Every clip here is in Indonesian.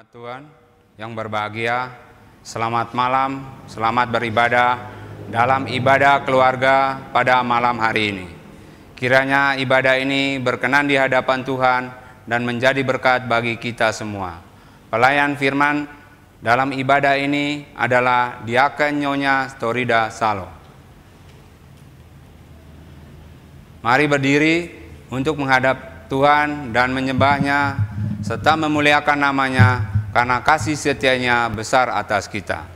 Jemaat Tuhan yang berbahagia, selamat malam, selamat beribadah dalam ibadah keluarga pada malam hari ini. Kiranya ibadah ini berkenan di hadapan Tuhan dan menjadi berkat bagi kita semua. Pelayan firman dalam ibadah ini adalah Diaken Nyonya Storida Salo. Mari berdiri untuk menghadap Tuhan dan menyembahnya serta memuliakan namanya karena kasih setianya besar atas kita.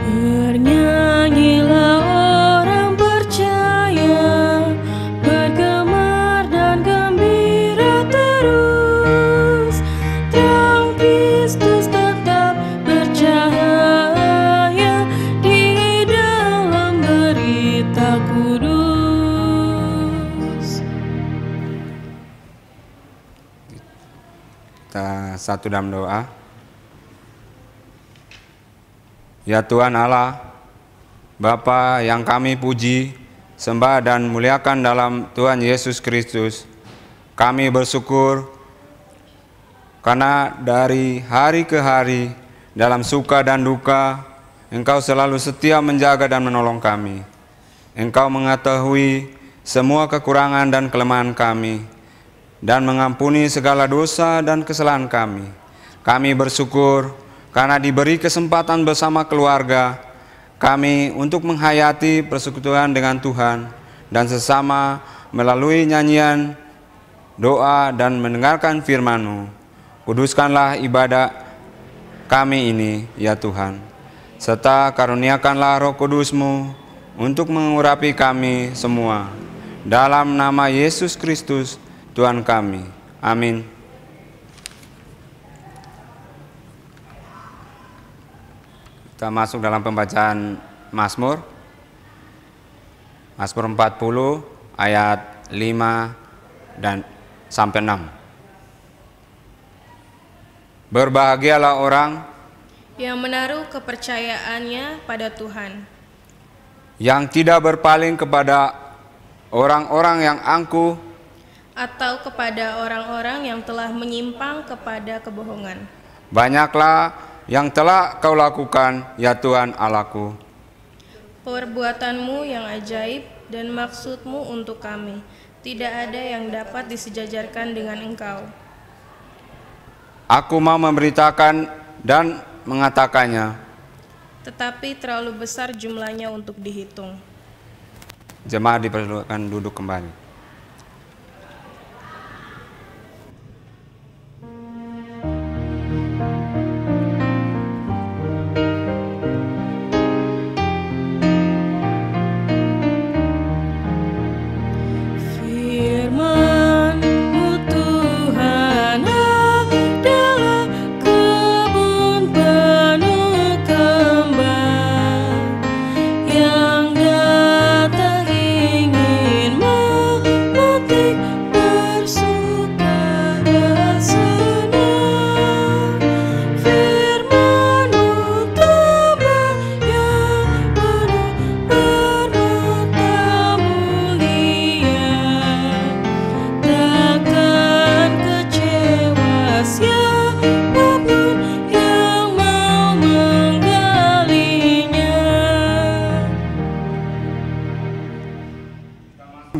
Bernyanyilah orang percaya, bergemar dan gembira terus. Terang Kristus tetap bercahaya di dalam berita kudus. Kita satu dalam doa. Ya Tuhan Allah, Bapa yang kami puji, sembah dan muliakan dalam Tuhan Yesus Kristus, kami bersyukur karena dari hari ke hari, dalam suka dan duka, Engkau selalu setia menjaga dan menolong kami. Engkau mengetahui semua kekurangan dan kelemahan kami, dan mengampuni segala dosa dan kesalahan kami. Kami bersyukur karena diberi kesempatan bersama keluarga kami untuk menghayati persekutuan dengan Tuhan dan sesama melalui nyanyian, doa, dan mendengarkan firman-Mu. Kuduskanlah ibadah kami ini, ya Tuhan, serta karuniakanlah Roh Kudus-Mu untuk mengurapi kami semua. Dalam nama Yesus Kristus, Tuhan kami. Amin. Kita masuk dalam pembacaan Mazmur. Mazmur 40 ayat 5 dan sampai 6. Berbahagialah orang Yang menaruh kepercayaannya pada Tuhan, yang tidak berpaling kepada orang-orang yang angkuh, atau kepada orang-orang yang telah menyimpang kepada kebohongan. banyaklah yang telah Kau lakukan, ya Tuhan Allahku. Perbuatanmu yang ajaib dan maksudmu untuk kami, tidak ada yang dapat disejajarkan dengan Engkau. Aku mau memberitakan dan mengatakannya. Tetapi terlalu besar jumlahnya untuk dihitung. Jemaat dipersilakan duduk kembali.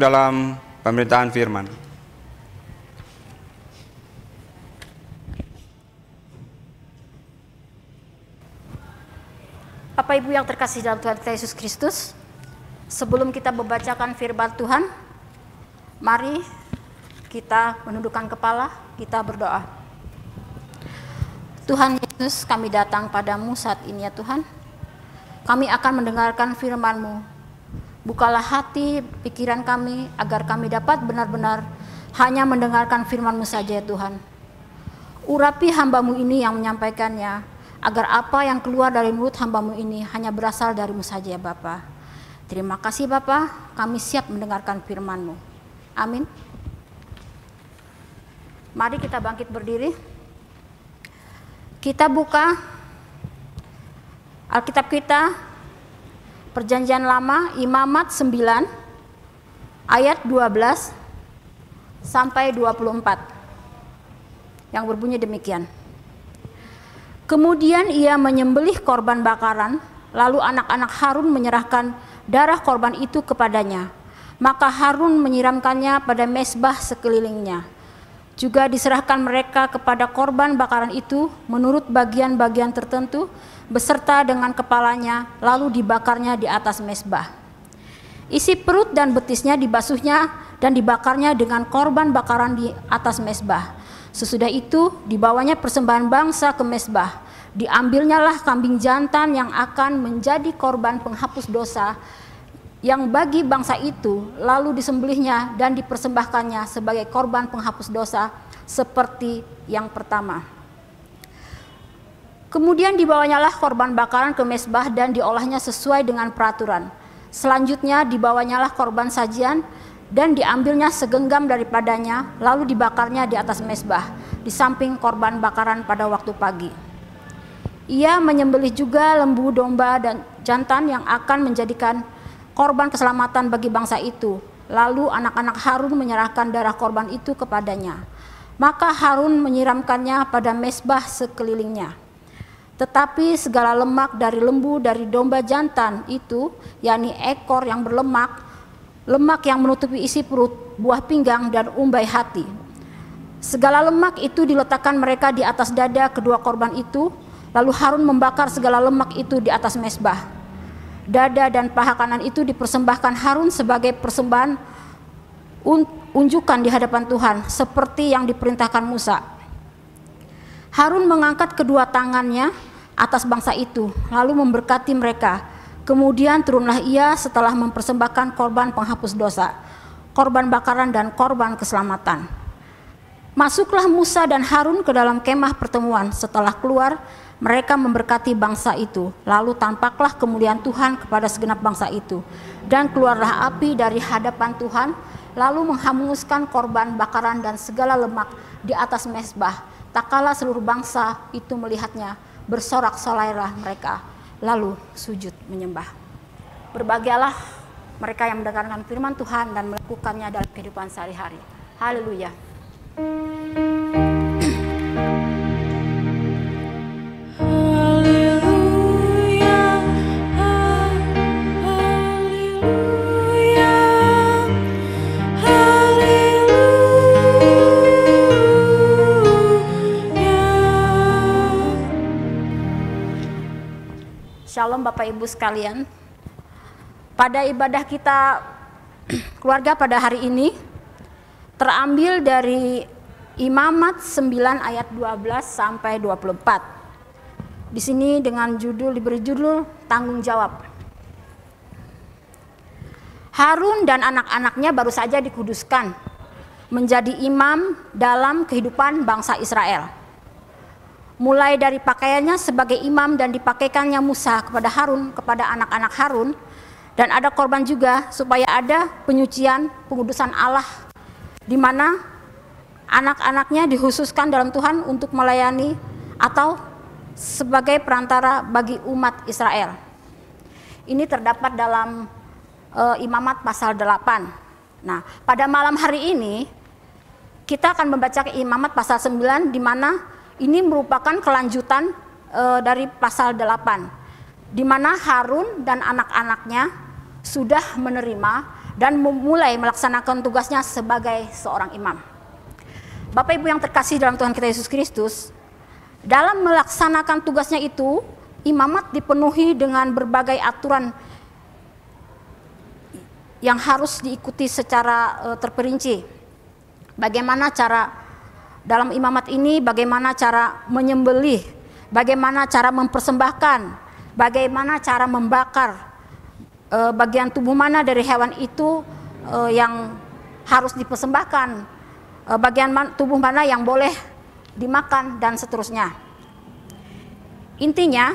Dalam pemberitaan firman. Bapak Ibu yang terkasih dalam Tuhan kita Yesus Kristus, sebelum kita membacakan firman Tuhan, mari kita menundukkan kepala, kita berdoa. Tuhan Yesus, kami datang padamu saat ini ya Tuhan. Kami akan mendengarkan firman-Mu. Bukalah hati, pikiran kami, agar kami dapat benar-benar hanya mendengarkan firman-Mu saja ya Tuhan. Urapi hamba-Mu ini yang menyampaikannya, agar apa yang keluar dari mulut hamba-Mu ini hanya berasal dari-Mu saja ya Bapa. Terima kasih Bapa, kami siap mendengarkan firman-Mu. Amin. Mari kita bangkit berdiri. Kita buka Alkitab kita Perjanjian Lama Imamat 9 ayat 12 sampai 24 yang berbunyi demikian. Kemudian ia menyembelih korban bakaran, lalu anak-anak Harun menyerahkan darah korban itu kepadanya. Maka Harun menyiramkannya pada mezbah sekelilingnya. Juga diserahkan mereka kepada korban bakaran itu menurut bagian-bagian tertentu beserta dengan kepalanya, lalu dibakarnya di atas mezbah. Isi perut dan betisnya dibasuhnya dan dibakarnya dengan korban bakaran di atas mezbah. Sesudah itu dibawanya persembahan bangsa ke mezbah. Diambilnyalah kambing jantan yang akan menjadi korban penghapus dosa yang bagi bangsa itu, lalu disembelihnya dan dipersembahkannya sebagai korban penghapus dosa seperti yang pertama. Kemudian dibawanyalah korban bakaran ke mezbah dan diolahnya sesuai dengan peraturan. Selanjutnya dibawanyalah korban sajian dan diambilnya segenggam daripadanya, lalu dibakarnya di atas mezbah di samping korban bakaran pada waktu pagi. Ia menyembelih juga lembu, domba, dan jantan yang akan menjadikan korban keselamatan bagi bangsa itu. Lalu anak-anak Harun menyerahkan darah korban itu kepadanya. Maka Harun menyiramkannya pada mezbah sekelilingnya. Tetapi segala lemak dari lembu, dari domba jantan itu, yakni ekor yang berlemak, lemak yang menutupi isi perut, buah pinggang, dan umbai hati, segala lemak itu diletakkan mereka di atas dada kedua korban itu. Lalu Harun membakar segala lemak itu di atas mezbah. Dada dan paha kanan itu dipersembahkan Harun sebagai persembahan unjukan di hadapan Tuhan, seperti yang diperintahkan Musa. Harun mengangkat kedua tangannya atas bangsa itu, lalu memberkati mereka. Kemudian turunlah ia setelah mempersembahkan korban penghapus dosa, korban bakaran, dan korban keselamatan. Masuklah Musa dan Harun ke dalam kemah pertemuan. Setelah keluar, mereka memberkati bangsa itu. Lalu tampaklah kemuliaan Tuhan kepada segenap bangsa itu. Dan keluarlah api dari hadapan Tuhan, lalu menghanguskan korban bakaran dan segala lemak di atas mezbah. Tak kala seluruh bangsa itu melihatnya, bersorak-sorailah mereka, lalu sujud menyembah. Berbahagialah mereka yang mendengarkan firman Tuhan dan melakukannya dalam kehidupan sehari-hari. Haleluya. Shalom Bapak Ibu sekalian. Pada ibadah kita keluarga pada hari ini terambil dari Imamat 9 ayat 12 sampai 24. Di sini dengan diberi judul tanggung jawab. Harun dan anak-anaknya baru saja dikuduskan menjadi imam dalam kehidupan bangsa Israel. Mulai dari pakaiannya sebagai imam dan dipakaikannya Musa kepada Harun, kepada anak-anak Harun, dan ada korban juga supaya ada penyucian, pengudusan Allah, di mana anak-anaknya dikhususkan dalam Tuhan untuk melayani atau sebagai perantara bagi umat Israel. Ini terdapat dalam Imamat pasal 8. Nah, pada malam hari ini kita akan membaca Imamat pasal 9, di mana ini merupakan kelanjutan dari pasal 8, di mana Harun dan anak-anaknya sudah menerima dan memulai melaksanakan tugasnya sebagai seorang imam. Bapak Ibu yang terkasih dalam Tuhan kita Yesus Kristus, dalam melaksanakan tugasnya itu, imamat dipenuhi dengan berbagai aturan yang harus diikuti secara terperinci. Bagaimana cara dalam imamat ini, bagaimana cara menyembelih, bagaimana cara mempersembahkan, bagaimana cara membakar, bagian tubuh mana dari hewan itu yang harus dipersembahkan, bagian tubuh mana yang boleh dimakan, dan seterusnya. Intinya,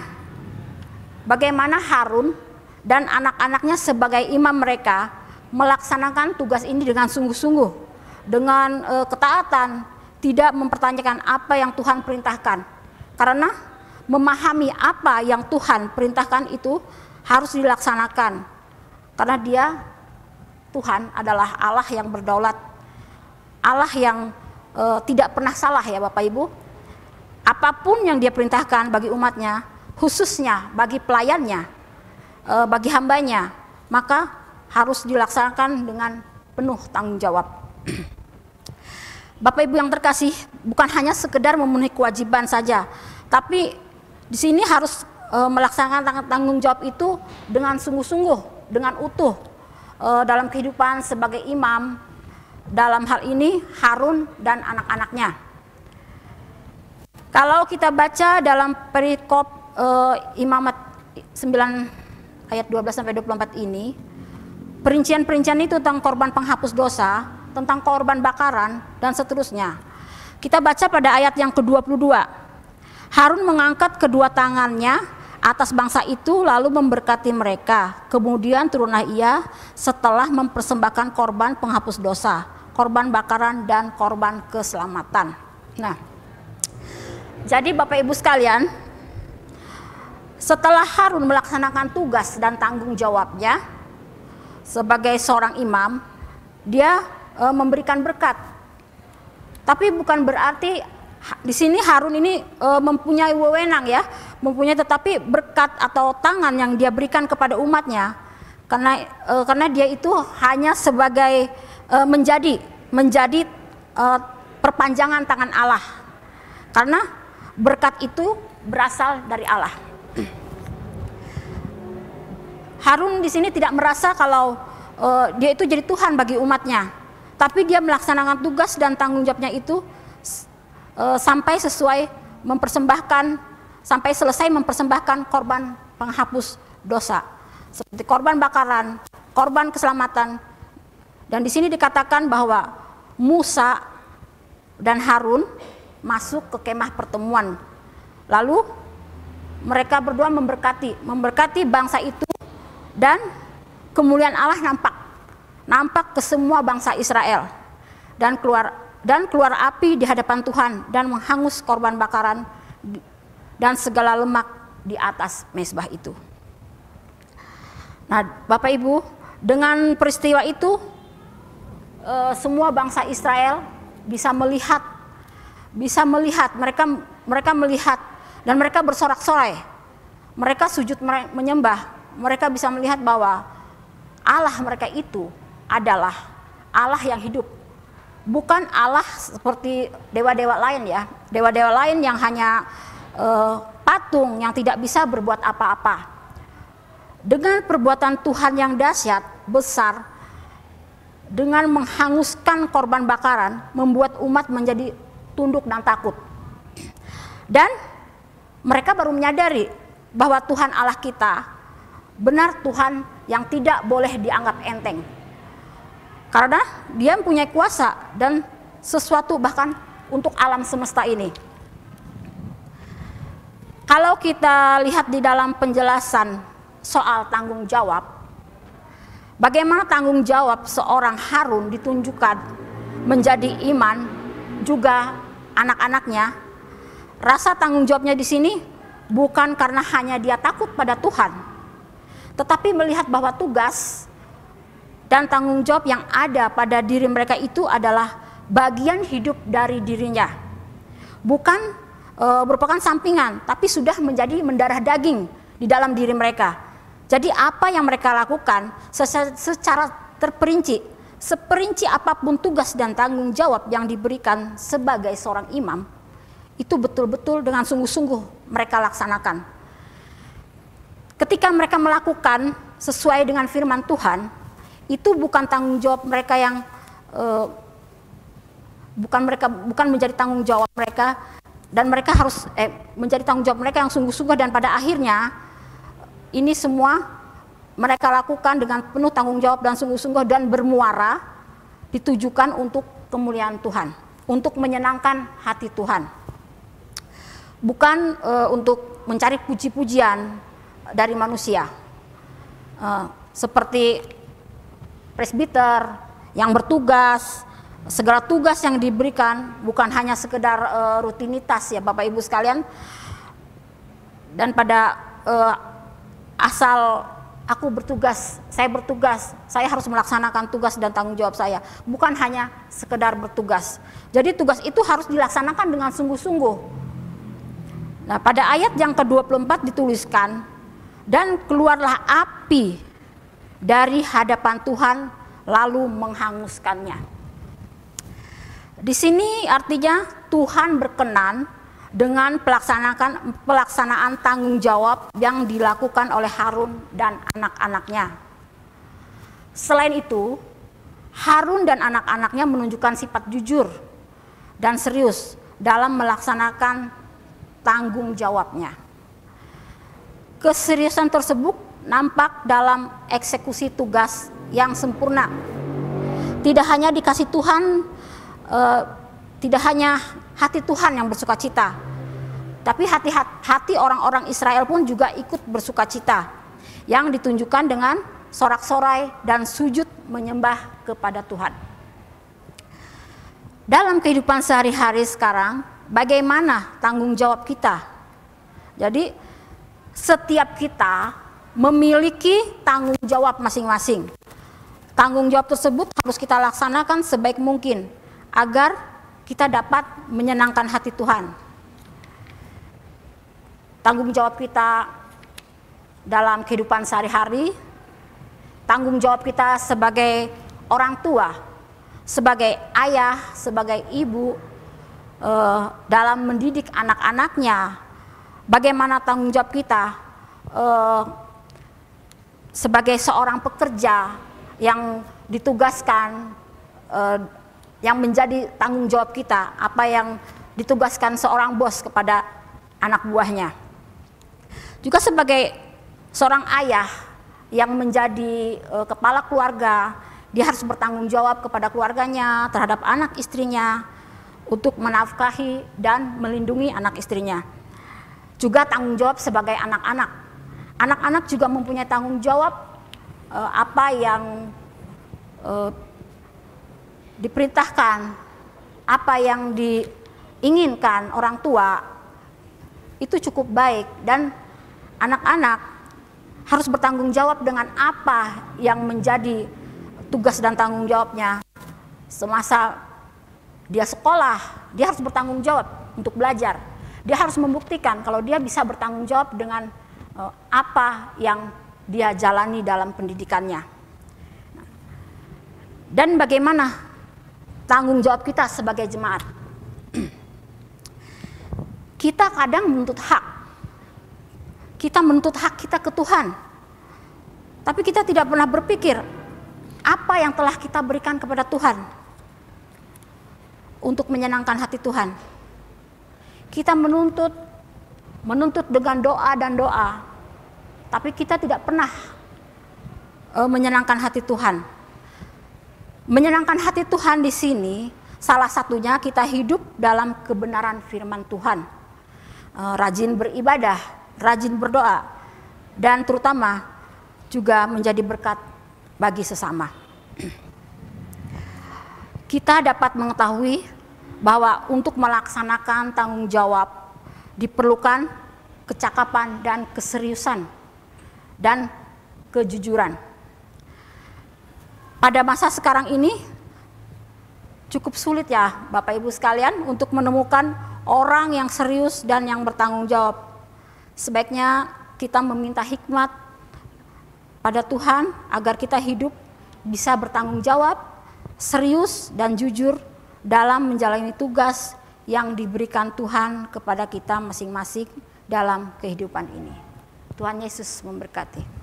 bagaimana Harun dan anak-anaknya sebagai imam mereka melaksanakan tugas ini dengan sungguh-sungguh, dengan ketaatan, tidak mempertanyakan apa yang Tuhan perintahkan. Karena memahami apa yang Tuhan perintahkan itu harus dilaksanakan, karena Dia Tuhan adalah Allah yang berdaulat, Allah yang tidak pernah salah ya Bapak Ibu. Apapun yang Dia perintahkan bagi umatnya, khususnya bagi pelayannya, bagi hambanya, maka harus dilaksanakan dengan penuh tanggung jawab. Bapak Ibu yang terkasih, bukan hanya sekedar memenuhi kewajiban saja, tapi di sini harus melaksanakan tanggung jawab itu dengan sungguh-sungguh, dengan utuh dalam kehidupan sebagai imam. Dalam hal ini Harun dan anak-anaknya. Kalau kita baca dalam perikop Imamat 9 ayat 12 sampai 24 ini, perincian-perincian itu tentang korban penghapus dosa, tentang korban bakaran dan seterusnya. Kita baca pada ayat yang ke-22. Harun mengangkat kedua tangannya atas bangsa itu lalu memberkati mereka. Kemudian turunlah ia setelah mempersembahkan korban penghapus dosa, korban bakaran dan korban keselamatan. Nah, jadi Bapak Ibu sekalian, setelah Harun melaksanakan tugas dan tanggung jawabnya sebagai seorang imam, dia memberikan berkat. Tapi bukan berarti di sini Harun ini mempunyai wewenang ya, tetapi berkat atau tangan yang dia berikan kepada umatnya, karena dia itu hanya sebagai menjadi perpanjangan tangan Allah, karena berkat itu berasal dari Allah. Harun di sini tidak merasa kalau dia itu jadi Tuhan bagi umatnya, tapi dia melaksanakan tugas dan tanggung jawabnya itu sampai selesai mempersembahkan korban penghapus dosa, seperti korban bakaran, korban keselamatan. Dan di sini dikatakan bahwa Musa dan Harun masuk ke kemah pertemuan. Lalu mereka berdua memberkati bangsa itu, dan kemuliaan Allah nampak ke semua bangsa Israel, dan keluar api di hadapan Tuhan dan menghangus korban bakaran dan segala lemak di atas mezbah itu. Nah, Bapak Ibu, dengan peristiwa itu semua bangsa Israel bisa melihat, mereka melihat dan mereka bersorak-sorai, mereka sujud menyembah, mereka bisa melihat bahwa Allah mereka itu adalah Allah yang hidup, bukan Allah seperti dewa-dewa lain ya, dewa-dewa lain yang hanya patung yang tidak bisa berbuat apa-apa. Dengan perbuatan Tuhan yang dahsyat besar, dengan menghanguskan korban bakaran, membuat umat menjadi tunduk dan takut. Dan mereka baru menyadari bahwa Tuhan Allah kita benar Tuhan yang tidak boleh dianggap enteng, karena Dia mempunyai kuasa dan sesuatu bahkan untuk alam semesta ini. Kalau kita lihat di dalam penjelasan soal tanggung jawab, bagaimana tanggung jawab seorang Harun ditunjukkan menjadi iman, juga anak-anaknya, rasa tanggung jawabnya di sini bukan karena hanya dia takut pada Tuhan, tetapi melihat bahwa tugas dan tanggung jawab yang ada pada diri mereka itu adalah bagian hidup dari dirinya, bukan merupakan sampingan, tapi sudah menjadi mendarah daging di dalam diri mereka. Jadi apa yang mereka lakukan secara terperinci, seperinci apapun tugas dan tanggung jawab yang diberikan sebagai seorang imam, itu betul-betul dengan sungguh-sungguh mereka laksanakan. Ketika mereka melakukan sesuai dengan firman Tuhan, itu bukan tanggung jawab mereka yang bukan menjadi tanggung jawab mereka, dan mereka harus menjadi tanggung jawab mereka yang sungguh-sungguh, dan pada akhirnya ini semua mereka lakukan dengan penuh tanggung jawab dan sungguh-sungguh dan bermuara ditujukan untuk kemuliaan Tuhan, untuk menyenangkan hati Tuhan, bukan untuk mencari puji-pujian dari manusia, seperti presbiter yang bertugas. Segala tugas yang diberikan bukan hanya sekedar rutinitas ya Bapak Ibu sekalian, dan pada asal aku bertugas, saya harus melaksanakan tugas dan tanggung jawab saya, bukan hanya sekedar bertugas. Jadi tugas itu harus dilaksanakan dengan sungguh-sungguh. Nah, pada ayat yang ke-24 dituliskan, dan keluarlah api dari hadapan Tuhan lalu menghanguskannya. Di sini artinya Tuhan berkenan dengan pelaksanaan tanggung jawab yang dilakukan oleh Harun dan anak-anaknya. Selain itu, Harun dan anak-anaknya menunjukkan sifat jujur dan serius dalam melaksanakan tanggung jawabnya. Keseriusan tersebut nampak dalam eksekusi tugas yang sempurna. Tidak hanya dikasih Tuhan, tidak hanya hati Tuhan yang bersuka cita, tapi hati orang-orang Israel pun juga ikut bersuka cita, yang ditunjukkan dengan sorak-sorai dan sujud menyembah kepada Tuhan. Dalam kehidupan sehari-hari sekarang, bagaimana tanggung jawab kita? Jadi setiap kita memiliki tanggung jawab masing-masing. Tanggung jawab tersebut harus kita laksanakan sebaik mungkin agar kita dapat menyenangkan hati Tuhan. Tanggung jawab kita dalam kehidupan sehari-hari, tanggung jawab kita sebagai orang tua, sebagai ayah, sebagai ibu, dalam mendidik anak-anaknya. Bagaimana tanggung jawab kita sebagai seorang pekerja yang ditugaskan, yang menjadi tanggung jawab kita, apa yang ditugaskan seorang bos kepada anak buahnya. Juga sebagai seorang ayah yang menjadi kepala keluarga, dia harus bertanggung jawab kepada keluarganya, terhadap anak istrinya, untuk menafkahi dan melindungi anak istrinya. Juga tanggung jawab sebagai anak-anak. Anak-anak juga mempunyai tanggung jawab apa yang diperintahkan, apa yang diinginkan orang tua, itu cukup baik, dan anak-anak harus bertanggung jawab dengan apa yang menjadi tugas dan tanggung jawabnya. Semasa dia sekolah, dia harus bertanggung jawab untuk belajar. Dia harus membuktikan kalau dia bisa bertanggung jawab dengan apa yang dia jalani dalam pendidikannya. Dan bagaimana tanggung jawab kita sebagai jemaat? Kita kadang menuntut hak. Kita menuntut hak kita ke Tuhan. Tapi kita tidak pernah berpikir apa yang telah kita berikan kepada Tuhan untuk menyenangkan hati Tuhan. Kita menuntut dengan doa dan doa, tapi kita tidak pernah menyenangkan hati Tuhan. Menyenangkan hati Tuhan di sini salah satunya kita hidup dalam kebenaran firman Tuhan, rajin beribadah, rajin berdoa, dan terutama juga menjadi berkat bagi sesama. Kita dapat mengetahui bahwa untuk melaksanakan tanggung jawab diperlukan kecakapan dan keseriusan dan kejujuran. Pada masa sekarang ini cukup sulit ya Bapak Ibu sekalian untuk menemukan orang yang serius dan yang bertanggung jawab. Sebaiknya kita meminta hikmat pada Tuhan agar kita hidup bisa bertanggung jawab, serius dan jujur dalam menjalani tugas yang diberikan Tuhan kepada kita masing-masing dalam kehidupan ini. Tuhan Yesus memberkati.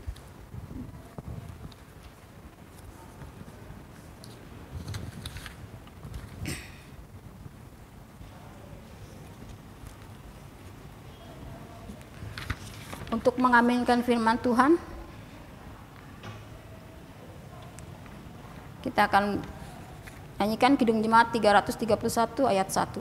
Untuk mengaminkan firman Tuhan, kita akan nyanyikan Kidung Jemaat 331 ayat 1.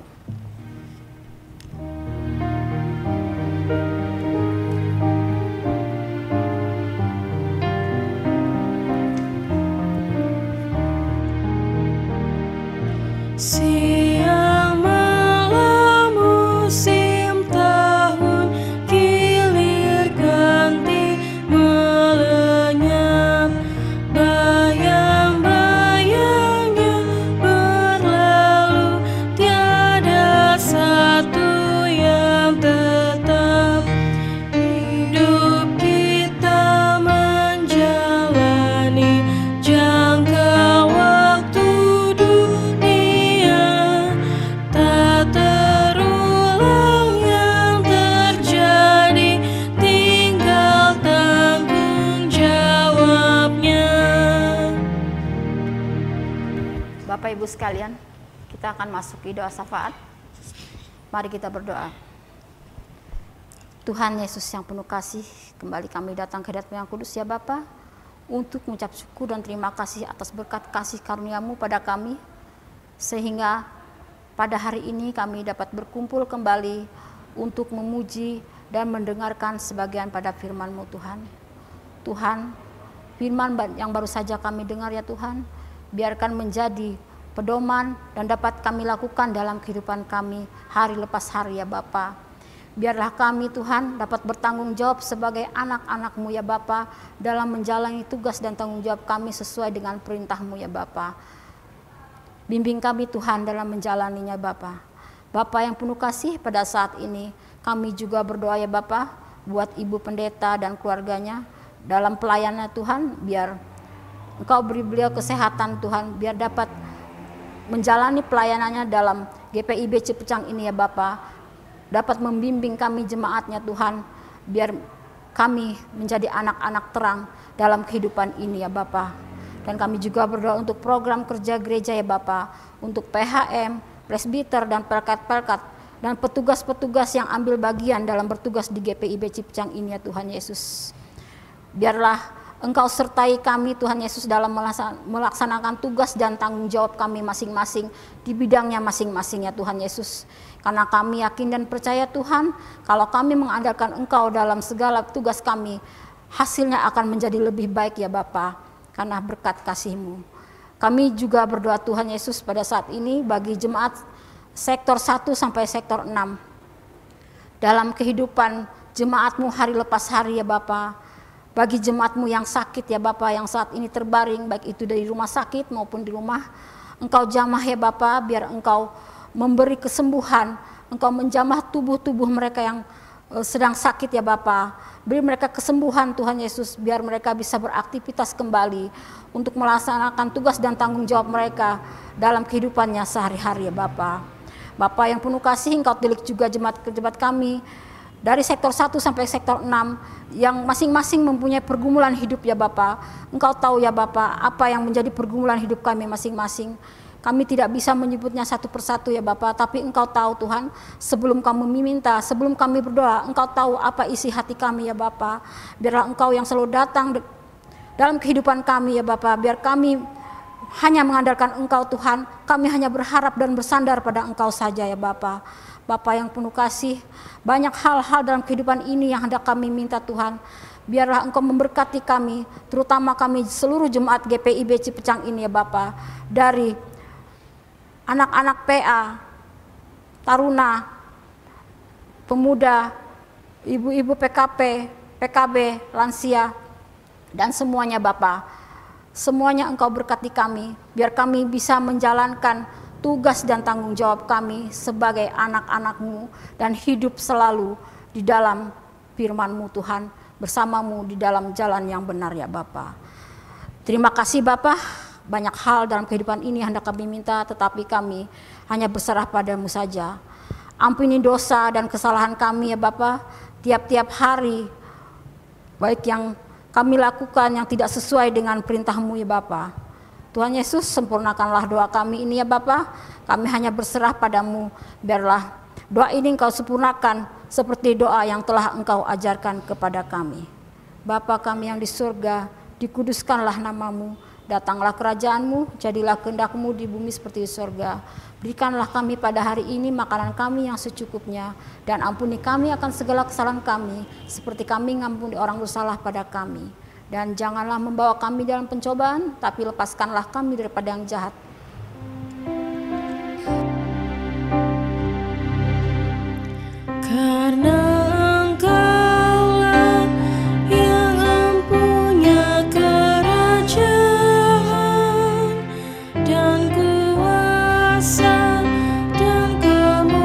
Siang malam musim tahun, kili Bapak Ibu sekalian, kita akan masuki doa syafaat. Mari kita berdoa. Tuhan Yesus yang penuh kasih, kembali kami datang ke hadirat-Mu yang kudus ya Bapa, untuk mengucap syukur dan terima kasih atas berkat kasih karunia-Mu pada kami, sehingga pada hari ini kami dapat berkumpul kembali untuk memuji dan mendengarkan sebagian pada firman-Mu Tuhan. Tuhan, firman yang baru saja kami dengar ya Tuhan, biarkan menjadi pedoman dan dapat kami lakukan dalam kehidupan kami hari lepas hari ya Bapa. Biarlah kami Tuhan dapat bertanggung jawab sebagai anak-anak-Mu ya Bapa, dalam menjalani tugas dan tanggung jawab kami sesuai dengan perintah-Mu ya Bapa. Bimbing kami Tuhan dalam menjalaninya Bapa. Bapa yang penuh kasih, pada saat ini kami juga berdoa ya Bapa buat Ibu Pendeta dan keluarganya dalam pelayanannya Tuhan, biar Engkau beri beliau kesehatan Tuhan, biar dapat menjalani pelayanannya dalam GPIB Cipecang ini ya Bapa, dapat membimbing kami jemaatnya Tuhan, biar kami menjadi anak-anak terang dalam kehidupan ini ya Bapa. Dan kami juga berdoa untuk program kerja gereja ya Bapa, untuk PHM, presbiter dan pelkat-pelkat dan petugas-petugas yang ambil bagian dalam bertugas di GPIB Cipecang ini ya Tuhan Yesus. Biarlah Engkau sertai kami Tuhan Yesus dalam melaksanakan tugas dan tanggung jawab kami masing-masing di bidangnya masing-masing ya Tuhan Yesus. Karena kami yakin dan percaya Tuhan, kalau kami mengandalkan Engkau dalam segala tugas kami, hasilnya akan menjadi lebih baik ya Bapa, karena berkat kasih-Mu. Kami juga berdoa Tuhan Yesus pada saat ini bagi jemaat sektor 1 sampai sektor 6. Dalam kehidupan jemaat-Mu hari lepas hari ya Bapa, bagi jemaat-Mu yang sakit ya Bapa, yang saat ini terbaring, baik itu dari rumah sakit maupun di rumah, Engkau jamah ya Bapa, biar Engkau memberi kesembuhan, Engkau menjamah tubuh-tubuh mereka yang sedang sakit ya Bapa. Beri mereka kesembuhan Tuhan Yesus, biar mereka bisa beraktivitas kembali untuk melaksanakan tugas dan tanggung jawab mereka dalam kehidupannya sehari-hari ya Bapa. Bapa yang penuh kasih, Engkau tilik juga jemaat kami dari sektor 1 sampai sektor 6 yang masing-masing mempunyai pergumulan hidup ya Bapa. Engkau tahu ya Bapa apa yang menjadi pergumulan hidup kami masing-masing. Kami tidak bisa menyebutnya satu persatu ya Bapa, tapi Engkau tahu Tuhan, sebelum kami meminta, sebelum kami berdoa, Engkau tahu apa isi hati kami ya Bapa. Biarlah Engkau yang selalu datang dalam kehidupan kami ya Bapa, biar kami hanya mengandalkan Engkau Tuhan, kami hanya berharap dan bersandar pada Engkau saja ya Bapa. Bapa yang penuh kasih, banyak hal-hal dalam kehidupan ini yang hendak kami minta Tuhan. Biarlah Engkau memberkati kami, terutama kami seluruh jemaat GPIB Cipecang ini ya Bapa. Dari anak-anak PA, taruna, pemuda, ibu-ibu PKP, PKB, lansia, dan semuanya Bapa. Semuanya Engkau berkati kami, biar kami bisa menjalankan tugas dan tanggung jawab kami sebagai anak-anak-Mu dan hidup selalu di dalam firman-Mu Tuhan, bersama-Mu di dalam jalan yang benar ya Bapa. Terima kasih Bapa, banyak hal dalam kehidupan ini hendak kami minta, tetapi kami hanya berserah pada-Mu saja. Ampuni dosa dan kesalahan kami ya Bapa, tiap-tiap hari, baik yang kami lakukan yang tidak sesuai dengan perintah-Mu ya Bapa. Tuhan Yesus, sempurnakanlah doa kami ini ya Bapa. Kami hanya berserah pada-Mu. Biarlah doa ini Engkau sempurnakan seperti doa yang telah Engkau ajarkan kepada kami. Bapa kami yang di surga, dikuduskanlah nama-Mu. Datanglah kerajaan-Mu, jadilah kehendak-Mu di bumi seperti di surga. Berikanlah kami pada hari ini makanan kami yang secukupnya, dan ampuni kami akan segala kesalahan kami, seperti kami mengampuni orang bersalah pada kami. Dan janganlah membawa kami dalam pencobaan, tapi lepaskanlah kami daripada yang jahat. Karena Engkaulah yang mempunyai kerajaan dan kuasa dan kemuliaan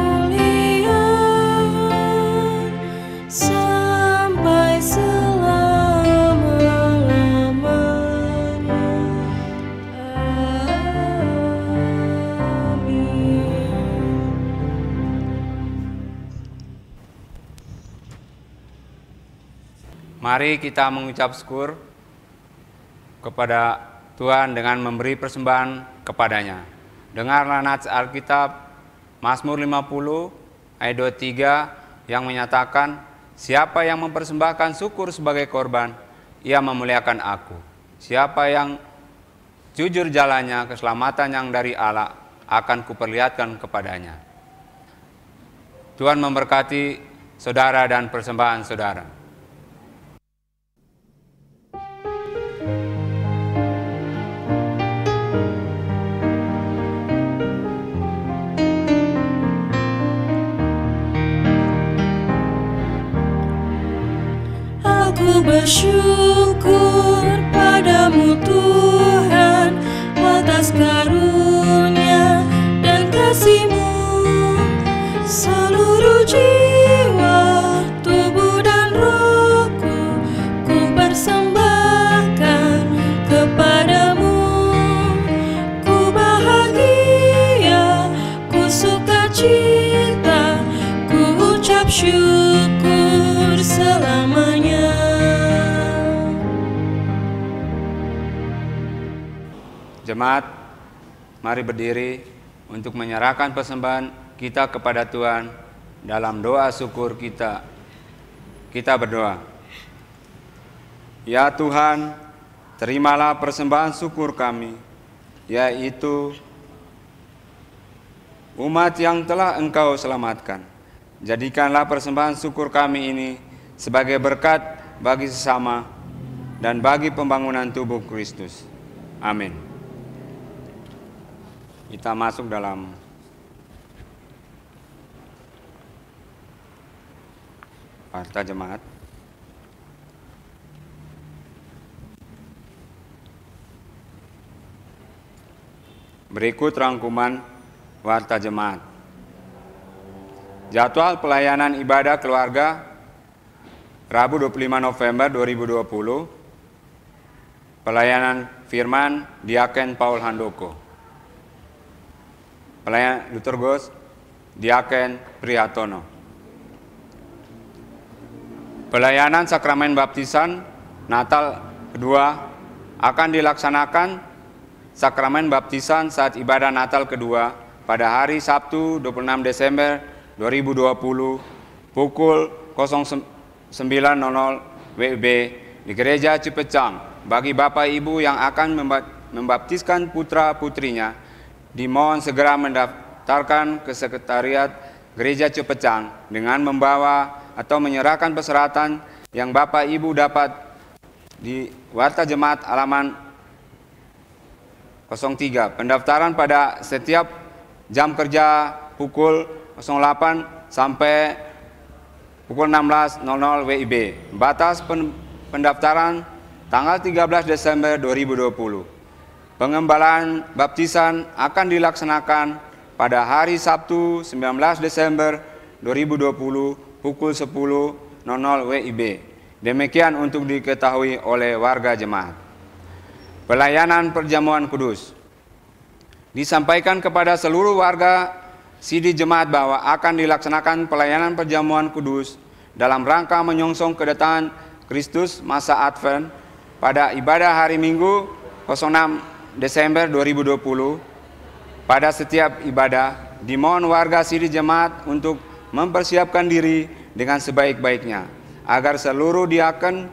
sampai Mari kita mengucap syukur kepada Tuhan dengan memberi persembahan kepadanya. Dengarlah nats Alkitab Mazmur 50 ayat 23 yang menyatakan, siapa yang mempersembahkan syukur sebagai korban, ia memuliakan aku. Siapa yang jujur jalannya, keselamatan yang dari Allah akan kuperlihatkan kepadanya. Tuhan memberkati saudara dan persembahan saudara. Aku bersyukur padamu Tuhan atas karunia dan kasih-Mu. Seluruh jiwa, tubuh dan rohku ku persembahkan kepadamu. Ku bahagia, ku sukacita, ku ucap syukur selamanya. Jemaat, mari berdiri untuk menyerahkan persembahan kita kepada Tuhan dalam doa syukur kita. Kita berdoa. Ya Tuhan, terimalah persembahan syukur kami, yaitu umat yang telah Engkau selamatkan. Jadikanlah persembahan syukur kami ini sebagai berkat bagi sesama dan bagi pembangunan tubuh Kristus. Amin. Kita masuk dalam warta jemaat. Berikut rangkuman warta jemaat. Jadwal pelayanan ibadah keluarga Rabu 25 November 2020. Pelayanan firman Diaken Paul Handoko. Pelayanan liturgis Diaken Priyatono. Pelayanan sakramen baptisan Natal kedua akan dilaksanakan sakramen baptisan saat ibadah Natal kedua pada hari Sabtu 26 Desember 2020 pukul 09.00 WIB di Gereja Cipecang. Bagi Bapak Ibu yang akan membaptiskan putra-putrinya, dimohon segera mendaftarkan ke Sekretariat Gereja Cipecang dengan membawa atau menyerahkan persyaratan yang Bapak Ibu dapat di Warta Jemaat halaman 03. Pendaftaran pada setiap jam kerja pukul 08 sampai pukul 16.00 WIB. Batas pendaftaran tanggal 13 Desember 2020. Pengembalaan baptisan akan dilaksanakan pada hari Sabtu 19 Desember 2020 pukul 10.00 WIB. Demikian untuk diketahui oleh warga jemaat. Pelayanan perjamuan kudus. Disampaikan kepada seluruh warga Sidi Jemaat bahwa akan dilaksanakan pelayanan perjamuan kudus dalam rangka menyongsong kedatangan Kristus masa Advent pada ibadah hari Minggu 06 Desember 2020. Pada setiap ibadah, dimohon warga Sidi Jemaat untuk mempersiapkan diri dengan sebaik-baiknya, agar seluruh diaken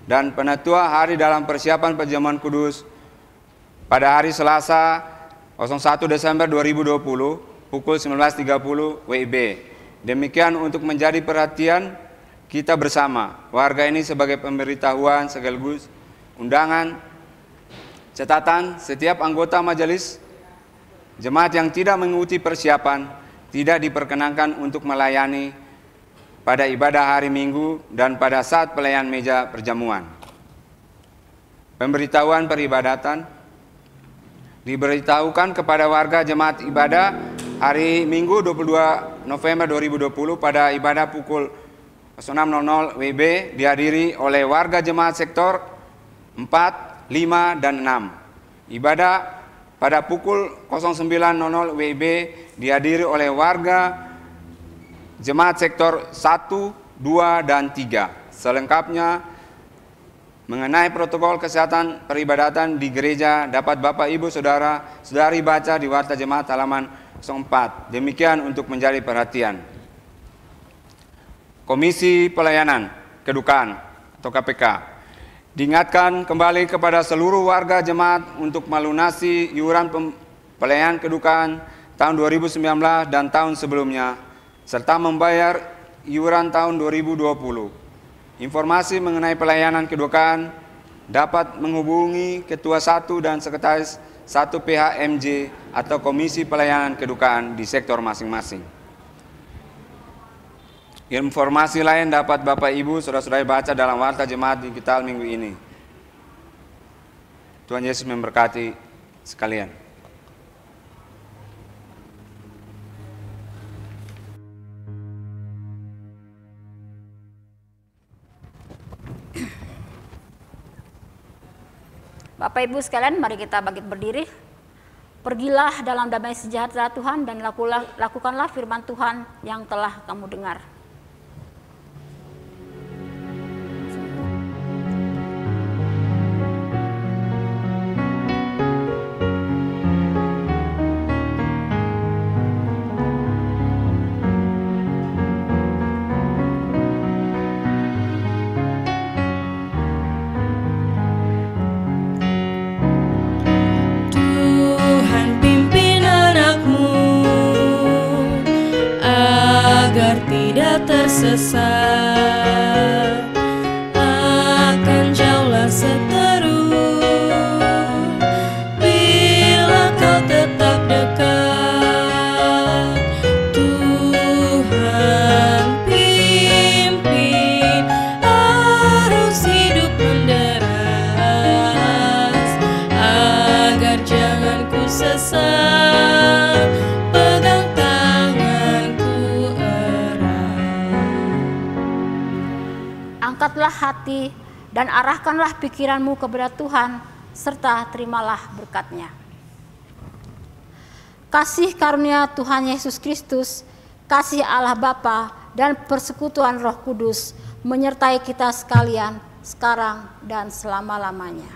dan penatua hari dalam persiapan perjamuan kudus pada hari Selasa 01 Desember 2020 pukul 19.30 WIB. Demikian untuk menjadi perhatian kita bersama. Warga ini sebagai pemberitahuan sekaligus undangan. Catatan, setiap anggota majelis jemaat yang tidak mengikuti persiapan tidak diperkenankan untuk melayani pada ibadah hari Minggu dan pada saat pelayanan meja perjamuan. Pemberitahuan peribadatan. Diberitahukan kepada warga jemaat ibadah hari Minggu 22 November 2020 pada ibadah pukul 06.00 WIB dihadiri oleh warga jemaat sektor 4, 5, dan 6. Ibadah pada pukul 09.00 WIB dihadiri oleh warga jemaat sektor 1, 2, dan 3. Selengkapnya mengenai protokol kesehatan peribadatan di gereja dapat Bapak, Ibu, Saudara, Saudari baca di Warta Jemaat halaman 04. Demikian untuk menjadi perhatian. Komisi Pelayanan Kedukaan atau KPK diingatkan kembali kepada seluruh warga jemaat untuk melunasi iuran pelayanan kedukaan tahun 2019 dan tahun sebelumnya, serta membayar iuran tahun 2020. Informasi mengenai pelayanan kedukaan dapat menghubungi Ketua 1 dan Sekretaris 1 PHMJ atau Komisi Pelayanan Kedukaan di sektor masing-masing. Informasi lain dapat Bapak, Ibu, Saudara-saudari baca dalam Warta Jemaat Digital minggu ini. Tuhan Yesus memberkati sekalian. Bapak Ibu sekalian, mari kita bangkit berdiri. Pergilah dalam damai sejahtera Tuhan dan lakukanlah firman Tuhan yang telah kamu dengar. Tersesat akan jauhlah seteru bila kau tetap dekat. Tuhan pimpin arus hidup menderas agar jangan ku sesat. Pegang tanganku Angkatlah hati dan arahkanlah pikiranmu kepada Tuhan, serta terimalah berkat-Nya. Kasih karunia Tuhan Yesus Kristus, kasih Allah Bapa, dan persekutuan Roh Kudus menyertai kita sekalian, sekarang dan selama-lamanya.